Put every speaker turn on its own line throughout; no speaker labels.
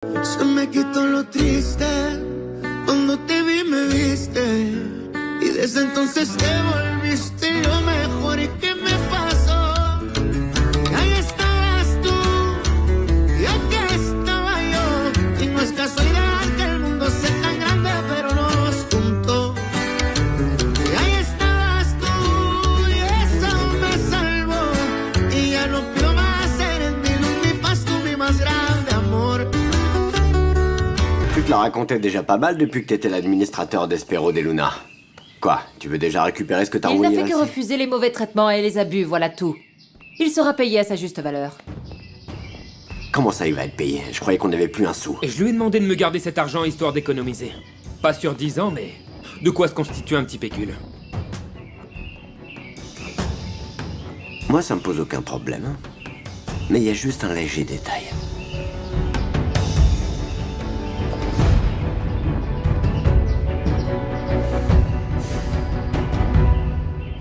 Se me quitó lo triste, cuando te vi me viste, y desde entonces te volviste lo mejor. ¿Y qué me pasó? Ahí estabas tú, y aquí estaba yo, y no es casualidad que el mundo sea tan grande, pero nos juntó. Y ahí estabas tú, y eso me salvó, y ya no pido más, eres mi luz, mi paz, tú mi más grande amor.
Tu te la racontais déjà pas mal depuis que t'étais l'administrateur d'Espero de Luna. Quoi, tu veux déjà récupérer ce que t'as
Il
envoyé
n'a fait que
là?
refuser les mauvais traitements et les abus, voilà tout. Il sera payé à sa juste valeur.
Comment ça il va être payé? Je croyais qu'on n'avait plus un sou.
Et je lui ai demandé de me garder cet argent histoire d'économiser. Pas sur 10 ans, mais de quoi se constituer un petit pécule.
Moi ça me pose aucun problème. Hein. Mais il y a juste un léger détail.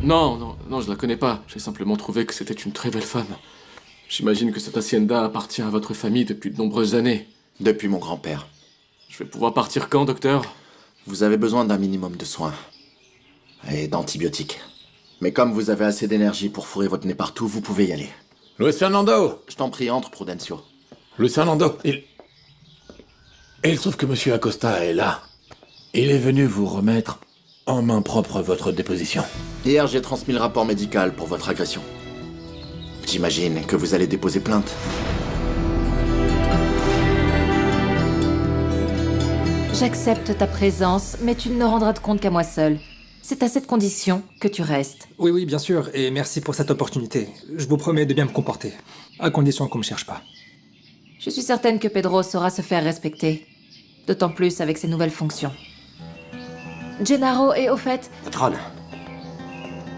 Non, je la connais pas. J'ai simplement trouvé que c'était une très belle femme. J'imagine que cette hacienda appartient à votre famille depuis de nombreuses années.
Depuis mon grand-père.
Je vais pouvoir partir quand, docteur?
Vous avez besoin d'un minimum de soins. Et d'antibiotiques. Mais comme vous avez assez d'énergie pour fourrer votre nez partout, vous pouvez y aller.
Luis Fernando!
Je t'en prie, entre, Prudencio.
Luis Fernando, il se trouve que Monsieur Acosta est là. Il est venu vous remettre en main propre votre déposition.
Hier, j'ai transmis le rapport médical pour votre agression. J'imagine que vous allez déposer plainte.
J'accepte ta présence, mais tu ne rendras de compte qu'à moi seule. C'est à cette condition que tu restes.
Oui, bien sûr, et merci pour cette opportunité. Je vous promets de bien me comporter, à condition qu'on me cherche pas.
Je suis certaine que Pedro saura se faire respecter. D'autant plus avec ses nouvelles fonctions. Gennaro, et au fait,
Patronne,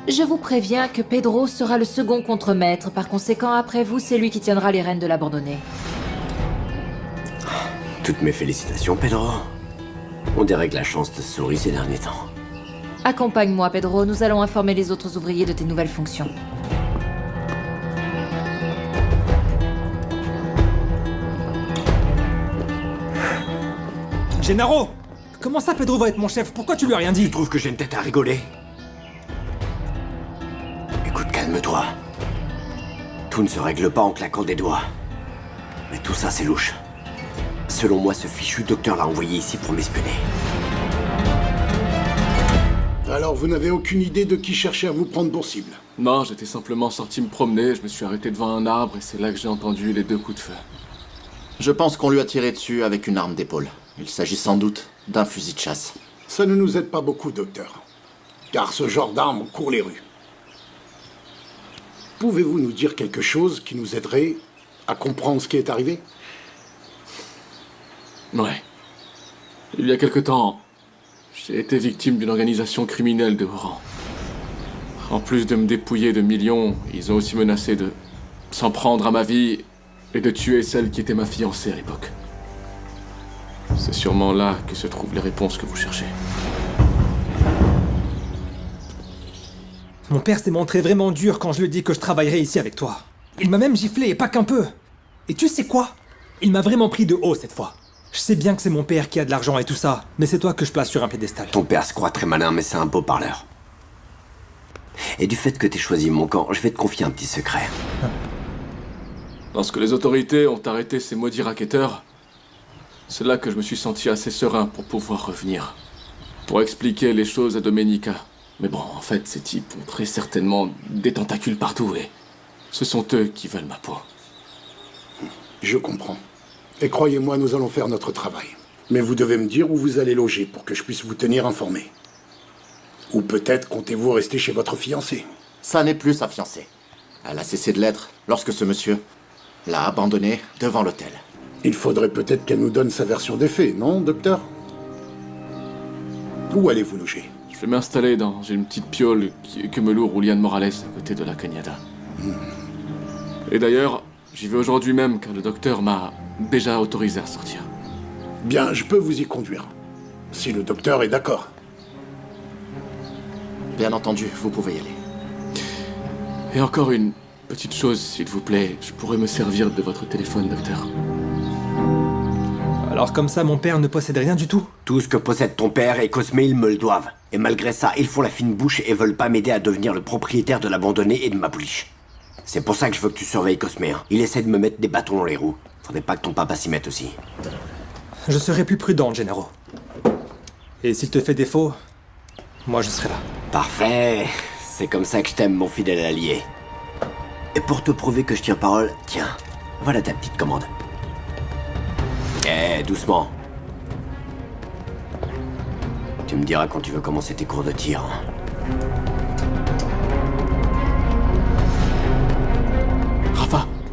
je vous préviens que Pedro sera le second contremaître. Par conséquent, après vous, c'est lui qui tiendra les rênes de l'abandonné.
toutes mes félicitations Pedro. On dirait que la chance te sourit ces derniers temps.
Accompagne-moi, Pedro. Nous allons informer les autres ouvriers de tes nouvelles fonctions.
Gennaro! Comment ça, Pedro va être mon chef? Pourquoi tu lui as rien dit?
Tu trouves que j'ai une tête à rigoler? Écoute, calme-toi. Tout ne se règle pas en claquant des doigts. Mais tout ça, c'est louche. Selon moi, ce fichu docteur l'a envoyé ici pour m'espionner.
Alors vous n'avez aucune idée de qui cherchait à vous prendre pour cible?
Non, j'étais simplement sorti me promener, je me suis arrêté devant un arbre et c'est là que j'ai entendu les 2 coups de feu.
Je pense qu'on lui a tiré dessus avec une arme d'épaule. Il s'agit sans doute d'un fusil de chasse.
Ça ne nous aide pas beaucoup, docteur. Car ce genre d'arme court les rues. Pouvez-vous nous dire quelque chose qui nous aiderait à comprendre ce qui est arrivé?
Ouais. Il y a quelque temps, j'ai été victime d'une organisation criminelle de haut rang. En plus de me dépouiller de millions, ils ont aussi menacé de s'en prendre à ma vie et de tuer celle qui était ma fiancée à l'époque. C'est sûrement là que se trouvent les réponses que vous cherchez.
Mon père s'est montré vraiment dur quand je lui ai dit que je travaillerais ici avec toi. Il m'a même giflé, et pas qu'un peu. Et tu sais quoi? Il m'a vraiment pris de haut cette fois. Je sais bien que c'est mon père qui a de l'argent et tout ça, mais c'est toi que je place sur un piédestal.
Ton père se croit très malin, mais c'est un beau parleur. Et du fait que t'aies choisi mon camp, je vais te confier un petit secret.
Lorsque les autorités ont arrêté ces maudits racketteurs, c'est là que je me suis senti assez serein pour pouvoir revenir. Pour expliquer les choses à Domenica. Mais bon, en fait, ces types ont très certainement des tentacules partout et ce sont eux qui veulent ma peau.
Je comprends. Et croyez-moi, nous allons faire notre travail. Mais vous devez me dire où vous allez loger pour que je puisse vous tenir informé. Ou peut-être comptez-vous rester chez votre fiancée?
Ça n'est plus sa fiancée. Elle a cessé de l'être lorsque ce monsieur l'a abandonnée devant l'hôtel.
Il faudrait peut-être qu'elle nous donne sa version des faits, non, docteur? Où allez-vous loger?
Je vais m'installer dans une petite piole que me loue Julian Morales à côté de la Cañada. Et d'ailleurs, j'y vais aujourd'hui même car le docteur m'a déjà autorisé à sortir.
Bien, je peux vous y conduire. Si le docteur est d'accord.
Bien entendu, vous pouvez y aller.
Et encore une petite chose, s'il vous plaît. Je pourrais me servir de votre téléphone, docteur.
Alors comme ça, mon père ne possède rien du tout?
Tout ce que possède ton père et Cosme, ils me le doivent. Et malgré ça, ils font la fine bouche et veulent pas m'aider à devenir le propriétaire de l'abandonné et de ma pouliche. C'est pour ça que je veux que tu surveilles Cosme. Hein. Il essaie de me mettre des bâtons dans les roues. Faudrait pas que ton papa s'y mette aussi.
Je serai plus prudent, Gennaro. Et s'il te fait défaut, moi je serai là.
Parfait. C'est comme ça que je t'aime, mon fidèle allié. Et pour te prouver que je tiens parole, tiens, voilà ta petite commande. Eh, doucement. Tu me diras quand tu veux commencer tes cours de tir. Hein.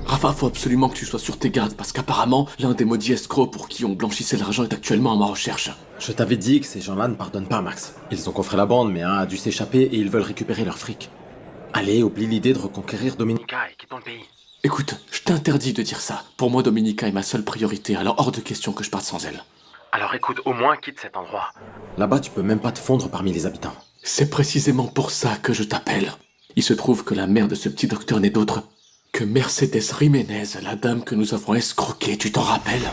Rafa, faut absolument que tu sois sur tes gardes, parce qu'apparemment, l'un des maudits escrocs pour qui on blanchissait l'argent est actuellement à ma recherche.
Je t'avais dit que ces gens-là ne pardonnent pas, Max. Ils ont coffré la bande, mais un a dû s'échapper et ils veulent récupérer leur fric. Allez, oublie l'idée de reconquérir Dominica et quittons le pays.
Écoute, je t'interdis de dire ça. Pour moi, Dominica est ma seule priorité, alors hors de question que je parte sans elle.
Alors écoute, au moins quitte cet endroit. Là-bas, tu peux même pas te fondre parmi les habitants.
C'est précisément pour ça que je t'appelle. Il se trouve que la mère de ce petit docteur n'est d'autre que Mercedes Jiménez, la dame que nous avons escroquée, tu t'en rappelles?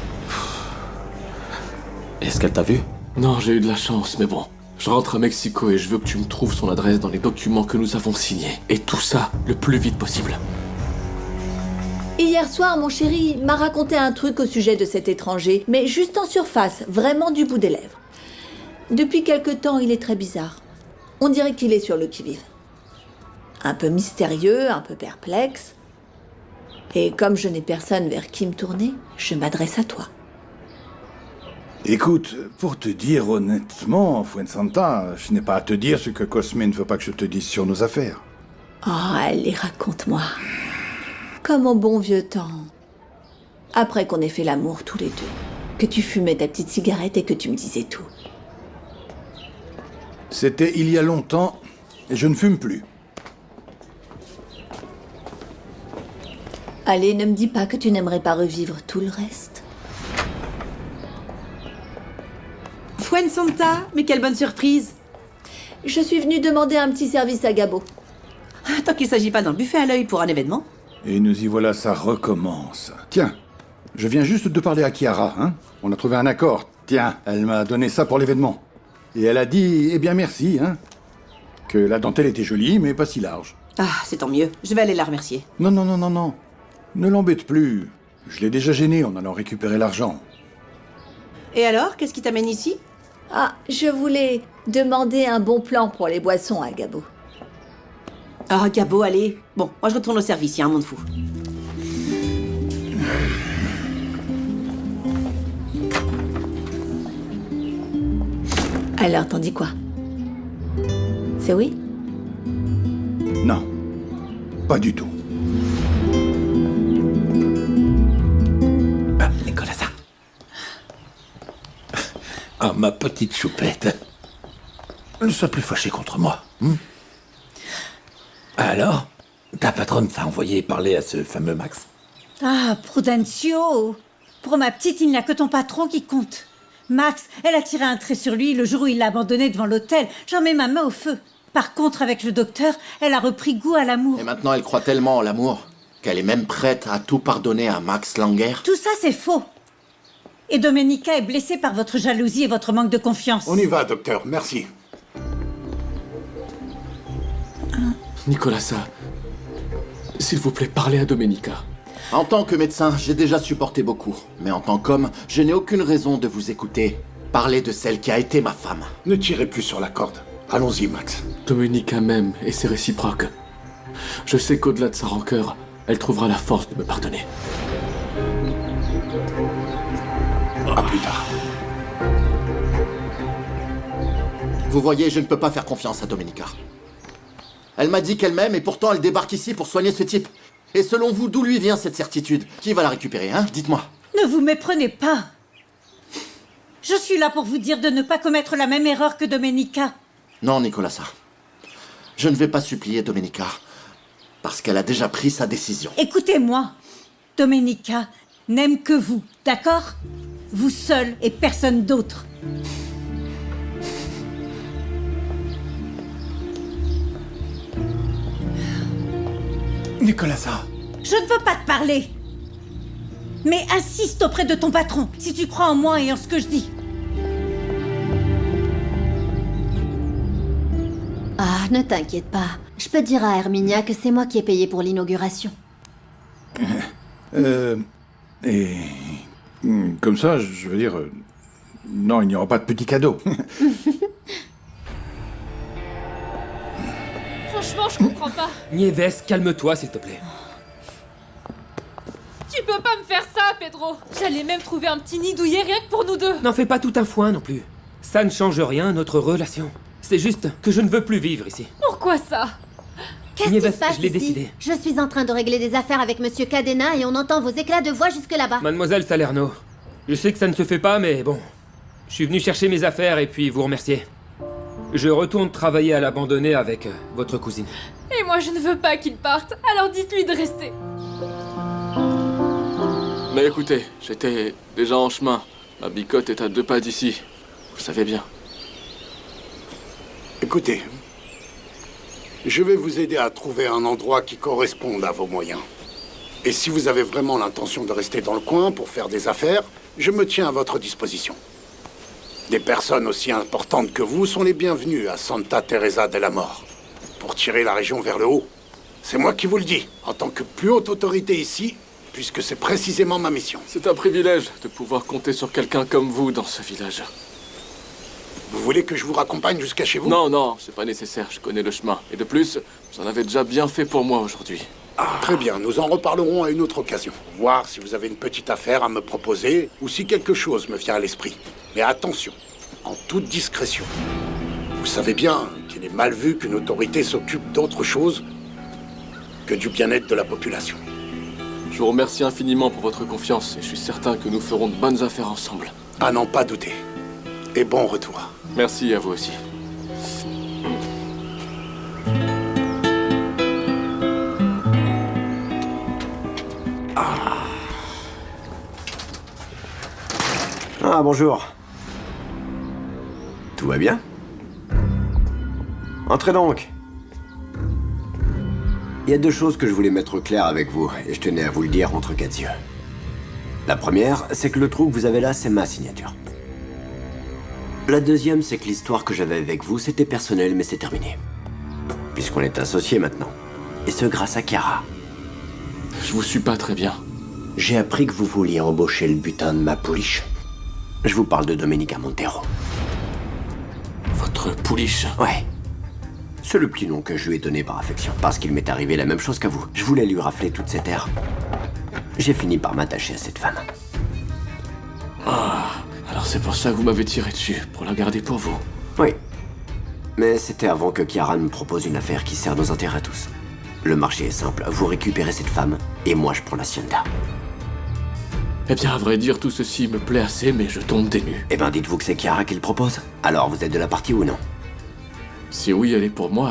Est-ce qu'elle t'a vu?
Non, j'ai eu de la chance, mais bon. Je rentre à Mexico et je veux que tu me trouves son adresse dans les documents que nous avons signés. Et tout ça, le plus vite possible.
Hier soir, mon chéri m'a raconté un truc au sujet de cet étranger, mais juste en surface, vraiment du bout des lèvres. Depuis quelque temps, il est très bizarre. On dirait qu'il est sur le qui-vive. Un peu mystérieux, un peu perplexe. Et comme je n'ai personne vers qui me tourner, je m'adresse à toi.
Écoute, pour te dire honnêtement, Fuensanta, je n'ai pas à te dire ce que Cosme ne veut pas que je te dise sur nos affaires.
Oh, allez, raconte-moi. Comme au bon vieux temps. Après qu'on ait fait l'amour tous les deux. Que tu fumais ta petite cigarette et que tu me disais tout.
C'était il y a longtemps, et je ne fume plus.
Allez, ne me dis pas que tu n'aimerais pas revivre tout le reste.
Fuensanta, mais quelle bonne surprise!
Je suis venue demander un petit service à Gabo.
Tant qu'il s'agit pas d'un buffet à l'œil pour un événement.
Et nous y voilà, ça recommence. Tiens, je viens juste de parler à Chiara, hein. On a trouvé un accord. Tiens, elle m'a donné ça pour l'événement. Et elle a dit, eh bien merci, hein. Que la dentelle était jolie, mais pas si large.
Ah, c'est tant mieux. Je vais aller la remercier.
Non. Ne l'embête plus. Je l'ai déjà gêné en allant récupérer l'argent.
Et alors, qu'est-ce qui t'amène ici?
Ah, je voulais demander un bon plan pour les boissons à Gabo.
Ah, Gabo, allez. Bon, moi je retourne au service, il y a un monde fou.
Alors, t'en dis quoi? C'est oui?
Non, pas du tout.
Nicolas, ça. Ah, ma petite choupette. Ne sois plus fâché contre moi. Alors, ta patronne t'a envoyé parler à ce fameux Max.
Ah, Prudencio! Pour ma petite, il n'y a que ton patron qui compte. Max, elle a tiré un trait sur lui le jour où il l'a abandonné devant l'hôtel. J'en mets ma main au feu. Par contre, avec le docteur, elle a repris goût à l'amour.
Et maintenant, elle croit tellement en l'amour qu'elle est même prête à tout pardonner à Max Langer.
Tout ça, c'est faux. Et Domenica est blessée par votre jalousie et votre manque de confiance.
On y va, docteur, merci.
Nicolas, s'il vous plaît, parlez à Domenica.
En tant que médecin, j'ai déjà supporté beaucoup. Mais en tant qu'homme, je n'ai aucune raison de vous écouter parler de celle qui a été ma femme.
Ne tirez plus sur la corde. Allons-y, Max.
Domenica m'aime et c'est réciproque. Je sais qu'au-delà de sa rancœur, elle trouvera la force de me pardonner.
À plus tard.
Vous voyez, je ne peux pas faire confiance à Domenica. Elle m'a dit qu'elle m'aime et pourtant elle débarque ici pour soigner ce type. Et selon vous, d'où lui vient cette certitude? Qui va la récupérer, hein? Dites-moi.
Ne vous méprenez pas. Je suis là pour vous dire de ne pas commettre la même erreur que Domenica.
Non, Nicolas. Je ne vais pas supplier Domenica. Parce qu'elle a déjà pris sa décision.
Écoutez-moi. Domenica n'aime que vous, d'accord? Vous seul et personne d'autre.
Nicolas,
je ne veux pas te parler. Mais insiste auprès de ton patron, si tu crois en moi et en ce que je dis.
Ah, ne t'inquiète pas. Je peux dire à Herminia que c'est moi qui ai payé pour l'inauguration.
Et... Comme ça, je veux dire... non, il n'y aura pas de petit cadeau.
Franchement, je comprends pas.
Nieves, calme-toi, s'il te plaît.
Tu peux pas me faire ça, Pedro. J'allais même trouver un petit nid douillet rien que pour nous deux.
N'en fais pas tout un foin non plus. Ça ne change rien à notre relation. C'est juste que je ne veux plus vivre ici.
Pourquoi ça?
Qu'est-ce
Nieves,
qui se passe
je l'ai
ici?
décidé.
Je suis en train de régler des affaires avec Monsieur Cadena et on entend vos éclats de voix jusque là-bas.
Mademoiselle Salerno, je sais que ça ne se fait pas, mais bon. Je suis venu chercher mes affaires et puis vous remercier. Je retourne travailler à l'abandonné avec votre cousine.
Et moi, je ne veux pas qu'il parte, alors dites-lui de rester.
Mais écoutez, j'étais déjà en chemin. Ma bicote est à 2 pas d'ici. Vous savez bien.
Écoutez, je vais vous aider à trouver un endroit qui corresponde à vos moyens. Et si vous avez vraiment l'intention de rester dans le coin pour faire des affaires, je me tiens à votre disposition. Des personnes aussi importantes que vous sont les bienvenues à Santa Teresa de la Mort, pour tirer la région vers le haut. C'est moi qui vous le dis, en tant que plus haute autorité ici, puisque c'est précisément ma mission.
C'est un privilège de pouvoir compter sur quelqu'un comme vous dans ce village.
Vous voulez que je vous raccompagne jusqu'à chez vous?
Non, non, c'est pas nécessaire, je connais le chemin. Et de plus, vous en avez déjà bien fait pour moi aujourd'hui.
Très bien, nous en reparlerons à une autre occasion. Voir si vous avez une petite affaire à me proposer ou si quelque chose me vient à l'esprit. Mais attention, en toute discrétion. Vous savez bien qu'il est mal vu qu'une autorité s'occupe d'autre chose que du bien-être de la population.
Je vous remercie infiniment pour votre confiance et je suis certain que nous ferons de bonnes affaires ensemble.
À n'en pas douter. Et bon retour.
Merci à vous aussi.
Ah, bonjour. Tout va bien? Entrez donc. Il y a 2 choses que je voulais mettre au clair avec vous, et je tenais à vous le dire entre 4 yeux. La première, c'est que le trou que vous avez là, c'est ma signature. La deuxième, c'est que l'histoire que j'avais avec vous, c'était personnel, mais c'est terminé. Puisqu'on est associés maintenant. Et ce, grâce à Chiara.
Je vous suis pas très bien.
J'ai appris que vous vouliez embaucher le butin de ma pouliche. Je vous parle de Domenica Montero.
Votre pouliche?
Ouais. C'est le petit nom que je lui ai donné par affection, parce qu'il m'est arrivé la même chose qu'à vous. Je voulais lui rafler toute cette terre. J'ai fini par m'attacher à cette femme.
Ah, alors c'est pour ça que vous m'avez tiré dessus, pour la garder pour vous.
Oui. Mais c'était avant que Chiara me propose une affaire qui sert nos intérêts à tous. Le marché est simple, vous récupérez cette femme, et moi je prends l'hacienda.
Eh bien, à vrai dire, tout ceci me plaît assez, mais je tombe des nues.
Eh ben, dites-vous que c'est Chiara qui le propose. Alors, vous êtes de la partie ou non?
Si oui, elle est pour moi,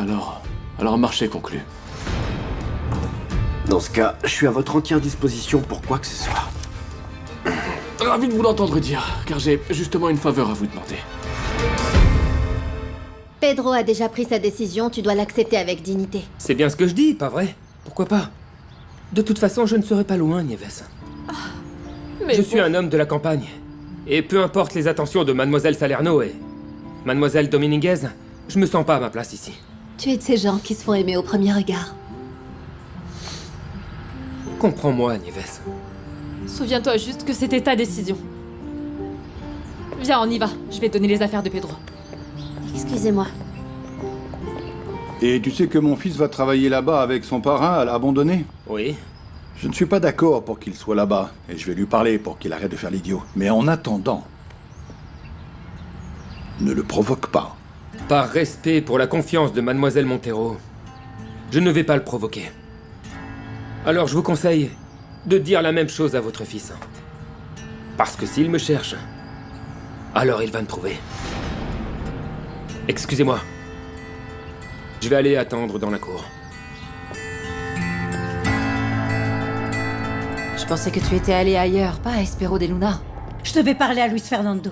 alors marché conclu.
Dans ce cas, je suis à votre entière disposition pour quoi que ce soit.
Ravi de vous l'entendre dire, car j'ai justement une faveur à vous demander.
Pedro a déjà pris sa décision, tu dois l'accepter avec dignité.
C'est bien ce que je dis, pas vrai? Pourquoi pas? De toute façon, je ne serai pas loin, Nieves. Je suis un homme de la campagne. Et peu importe les attentions de Mademoiselle Salerno et Mademoiselle Dominguez, je me sens pas à ma place ici.
Tu es de ces gens qui se font aimer au premier regard.
Comprends-moi, Nieves.
Souviens-toi juste que c'était ta décision. Viens, on y va. Je vais donner les affaires de Pedro.
Excusez-moi.
Et tu sais que mon fils va travailler là-bas avec son parrain à l'abandonné?
Oui.
Je ne suis pas d'accord pour qu'il soit là-bas, et je vais lui parler pour qu'il arrête de faire l'idiot. Mais en attendant, ne le provoque pas.
Par respect pour la confiance de Mademoiselle Montero, je ne vais pas le provoquer. Alors je vous conseille de dire la même chose à votre fils. Parce que s'il me cherche, alors il va me trouver. Excusez-moi. Je vais aller attendre dans la cour.
Je pensais que tu étais allé ailleurs, pas à Espero de Luna.
Je devais parler à Luis Fernando.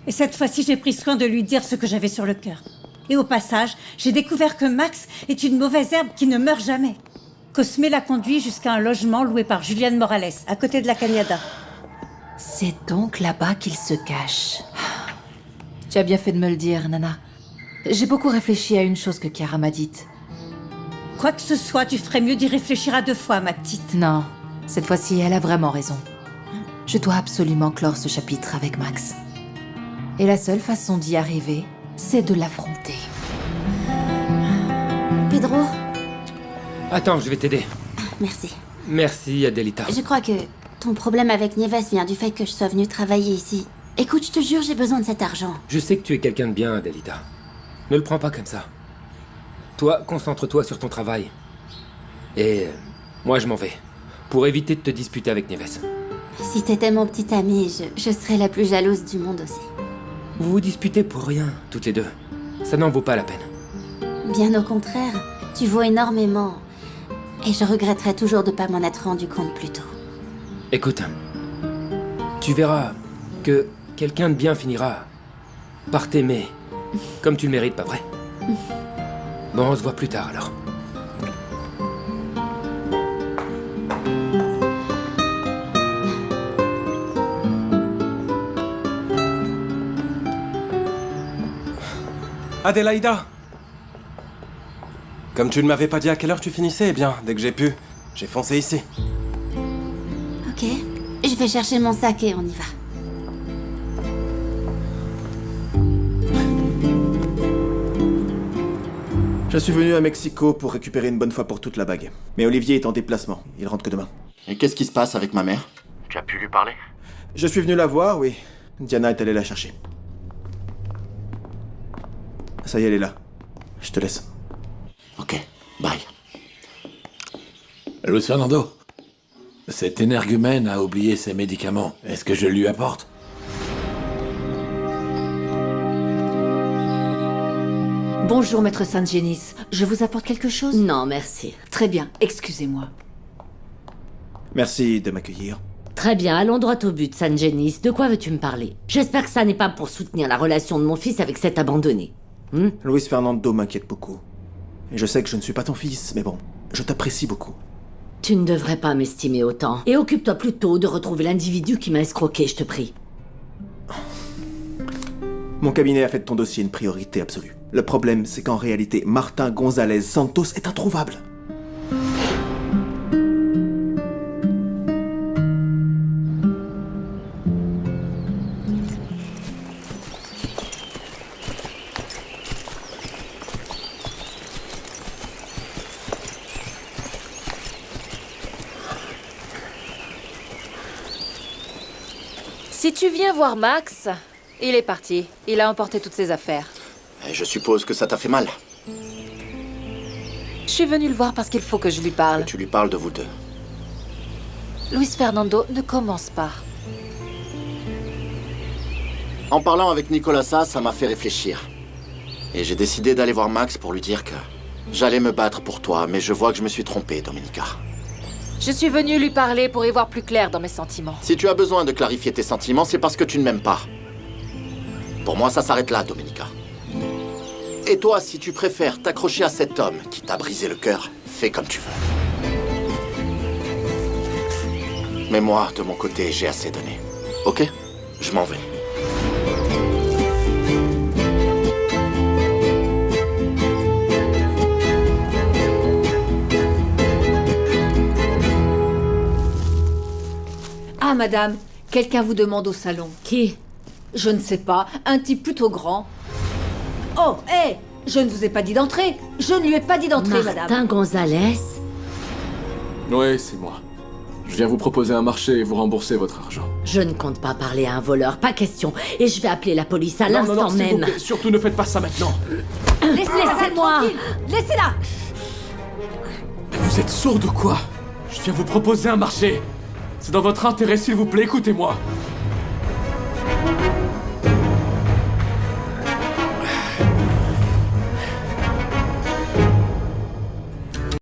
Et cette fois-ci, j'ai pris soin de lui dire ce que j'avais sur le cœur. Et au passage, j'ai découvert que Max est une mauvaise herbe qui ne meurt jamais. Cosme l'a conduit jusqu'à un logement loué par Julian Morales, à côté de la Cañada.
C'est donc là-bas qu'il se cache. Tu as bien fait de me le dire, Nana. J'ai beaucoup réfléchi à une chose que Chiara m'a dite.
Quoi que ce soit, tu ferais mieux d'y réfléchir à 2 fois, ma petite.
Non, cette fois-ci, elle a vraiment raison. Je dois absolument clore ce chapitre avec Max. Et la seule façon d'y arriver, c'est de l'affronter.
Pedro?
Attends, je vais t'aider.
Merci.
Merci, Adelita.
Je crois que ton problème avec Nieves vient du fait que je sois venue travailler ici. Écoute, je te jure, j'ai besoin de cet argent.
Je sais que tu es quelqu'un de bien, Adelita. Ne le prends pas comme ça. Toi, concentre-toi sur ton travail. Et moi, je m'en vais. Pour éviter de te disputer avec Nieves.
Si t'étais mon petit ami, je serais la plus jalouse du monde aussi.
Vous vous disputez pour rien, toutes les deux. Ça n'en vaut pas la peine.
Bien au contraire, tu vaux énormément. Et je regretterais toujours de pas m'en être rendu compte plus tôt.
Écoute, tu verras que quelqu'un de bien finira par t'aimer comme tu le mérites, pas vrai? Bon, on se voit plus tard alors.
Adélaïda! Comme tu ne m'avais pas dit à quelle heure tu finissais, eh bien, dès que j'ai pu, j'ai foncé ici.
Ok, je vais chercher mon sac et on y va.
Je suis venu à Mexico pour récupérer une bonne fois pour toute la bague. Mais Olivier est en déplacement, il rentre que demain.
Et qu'est-ce qui se passe avec ma mère?
Tu as pu lui parler? Je suis venu la voir, oui. Diana est allée la chercher. Ça y est, elle est là. Je te laisse.
Ok, bye.
Luis Fernando, cet énergumène a oublié ses médicaments. Est-ce que je lui apporte?
Bonjour, maître Saint-Génis. Je vous apporte quelque chose? Non, merci. Très bien, excusez-moi.
Merci de m'accueillir.
Très bien, allons droit au but, Saint-Génis. De quoi veux-tu me parler? J'espère que ça n'est pas pour soutenir la relation de mon fils avec cet abandonné.
Luis Fernando m'inquiète beaucoup. Et je sais que je ne suis pas ton fils, mais bon, je t'apprécie beaucoup.
Tu ne devrais pas m'estimer autant. Et occupe-toi plutôt de retrouver l'individu qui m'a escroqué, je te prie.
Mon cabinet a fait de ton dossier une priorité absolue. Le problème, c'est qu'en réalité, Martin González Santos est introuvable.
Si tu viens voir Max, il est parti. Il a emporté toutes ses affaires.
Et je suppose que ça t'a fait mal.
Je suis venue le voir parce qu'il faut que je lui parle.
Que tu lui parles de vous deux.
Luis Fernando, ne commence pas.
En parlant avec Nicolasa, ça m'a fait réfléchir. Et j'ai décidé d'aller voir Max pour lui dire que j'allais me battre pour toi, mais je vois que je me suis trompé, Domenica.
Je suis venue lui parler pour y voir plus clair dans mes sentiments.
Si tu as besoin de clarifier tes sentiments, c'est parce que tu ne m'aimes pas. Pour moi, ça s'arrête là, Domenica. Et toi, si tu préfères t'accrocher à cet homme qui t'a brisé le cœur, fais comme tu veux. Mais moi, de mon côté, j'ai assez donné. Ok? Je m'en vais.
Ah, madame, quelqu'un vous demande au salon. Qui? Je ne sais pas, un type plutôt grand. Oh, hé! Je ne vous ai pas dit d'entrer. Je ne lui ai pas dit d'entrer, madame.
Martin González?
Oui, c'est moi. Je viens vous proposer un marché et vous rembourser votre argent.
Je ne compte pas parler à un voleur, pas question. Et je vais appeler la police à
Non,
l'instant
s'il vous
même.
plaît, surtout ne faites pas ça maintenant.
Laissez-moi! Laissez-la!
Vous êtes sourd ou quoi? Je viens vous proposer un marché. C'est dans votre intérêt, s'il vous plaît, écoutez-moi.